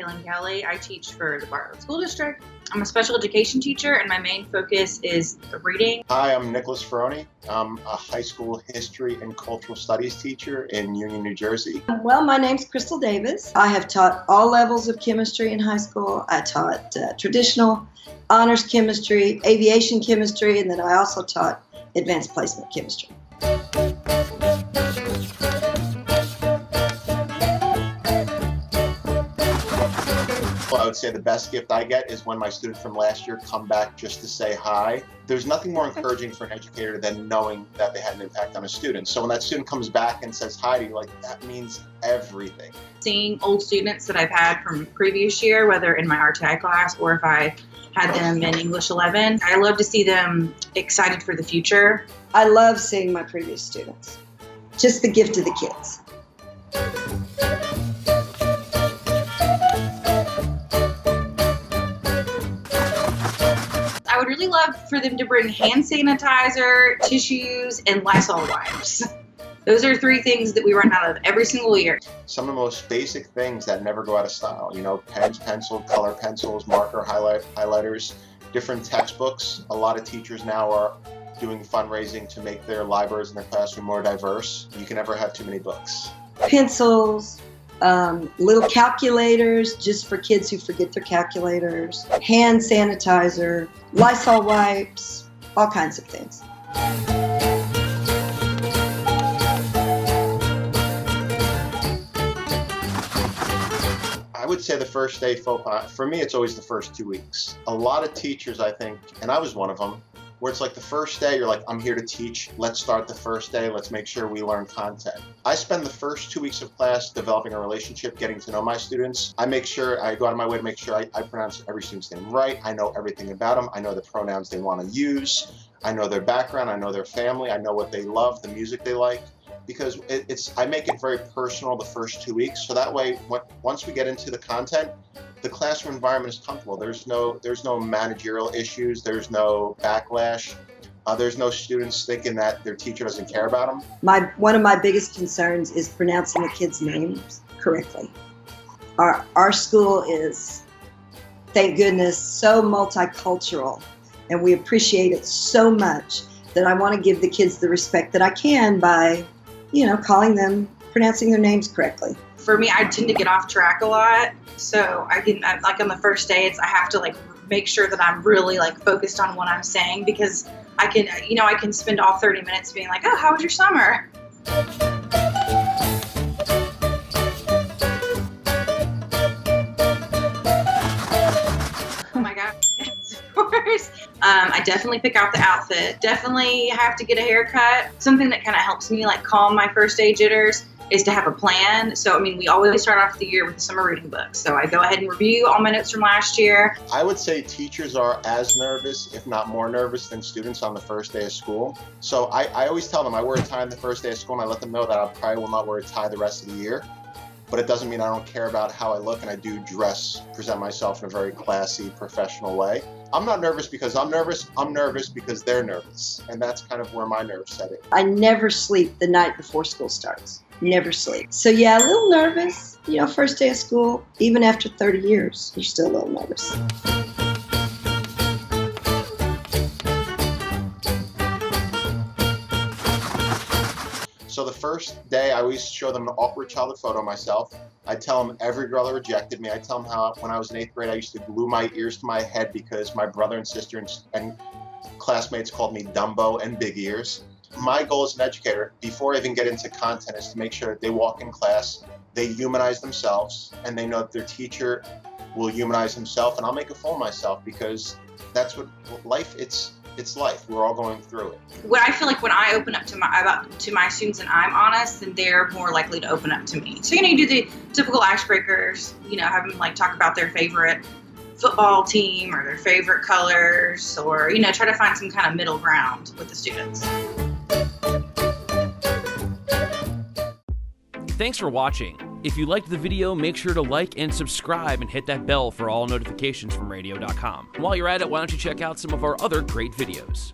Kaylin Kelly. I teach for the Bartlett School District. I'm a special education teacher, and my main focus is reading. Hi, I'm Nicholas Ferroni. I'm a high school history and cultural studies teacher in Union, New Jersey. Well, my name's Crystal Davis. I have taught all levels of chemistry in high school. I taught traditional, honors chemistry, aviation chemistry, and then I also taught advanced placement chemistry. I would say the best gift I get is when my students from last year come back just to say hi. There's nothing more encouraging for an educator than knowing that they had an impact on a student. So when that student comes back and says hi to you, like, that means everything. Seeing old students that I've had from previous year, whether in my RTI class or if I had them in English 11, I love to see them excited for the future. I love seeing my previous students. Just the gift of the kids. I would really love for them to bring hand sanitizer, tissues, and Lysol wipes. Those are 3 things that we run out of every single year. Some of the most basic things that never go out of style, you know, pens, pencils, color pencils, marker, highlighters, different textbooks. A lot of teachers now are doing fundraising to make their libraries and their classroom more diverse. You can never have too many books. Pencils, little calculators just for kids who forget their calculators, hand sanitizer, Lysol wipes, all kinds of things. I would say the first day for me, it's always the first 2 weeks. A lot of teachers, I think, and I was one of them, where it's like the first day, you're like, I'm here to teach. Let's start the first day. Let's make sure we learn content. I spend the first 2 weeks of class developing a relationship, getting to know my students. I make sure, I go out of my way to make sure I pronounce every student's name right. I know everything about them. I know the pronouns they want to use. I know their background. I know their family. I know what they love, the music they like. Because I make it very personal the first 2 weeks. So that way, once we get into the content, the classroom environment is comfortable. There's no managerial issues. There's no backlash. There's no students thinking that their teacher doesn't care about them. One of my biggest concerns is pronouncing the kids' names correctly. Our school is, thank goodness, so multicultural, and we appreciate it so much that I want to give the kids the respect that I can by, calling them, pronouncing their names correctly. For me, I tend to get off track a lot. So like on the first day, I have to make sure that I'm really focused on what I'm saying, because I can spend all 30 minutes being like, oh, how was your summer? Oh my God, of course. I definitely pick out the outfit. Definitely have to get a haircut. Something that kind of helps me calm my first day jitters is to have a plan. So, we always start off the year with the summer reading book. So I go ahead and review all my notes from last year. I would say teachers are as nervous, if not more nervous, than students on the first day of school. So I always tell them I wear a tie on the first day of school, and I let them know that I probably will not wear a tie the rest of the year. But it doesn't mean I don't care about how I look, and I do present myself in a very classy, professional way. I'm not nervous because I'm nervous. I'm nervous because they're nervous. And that's kind of where my nerves set in. I never sleep the night before school starts. Never sleep. So yeah, a little nervous. First day of school, even after 30 years, you're still a little nervous. So the first day, I always show them an awkward childhood photo of myself. I tell them every girl that rejected me. I tell them how when I was in 8th grade, I used to glue my ears to my head because my brother and sister and classmates called me Dumbo and Big Ears. My goal as an educator, before I even get into content, is to make sure that they walk in class, they humanize themselves, and they know that their teacher will humanize himself, and I'll make a fool of myself, because that's what life, it's life. We're all going through it. When I feel like when I open up to my students and I'm honest, then they're more likely to open up to me. So you do the typical icebreakers, have them talk about their favorite football team or their favorite colors, or try to find some kind of middle ground with the students. Thanks for watching. If you liked the video, make sure to like and subscribe and hit that bell for all notifications from radio.com. While you're at it, why don't you check out some of our other great videos.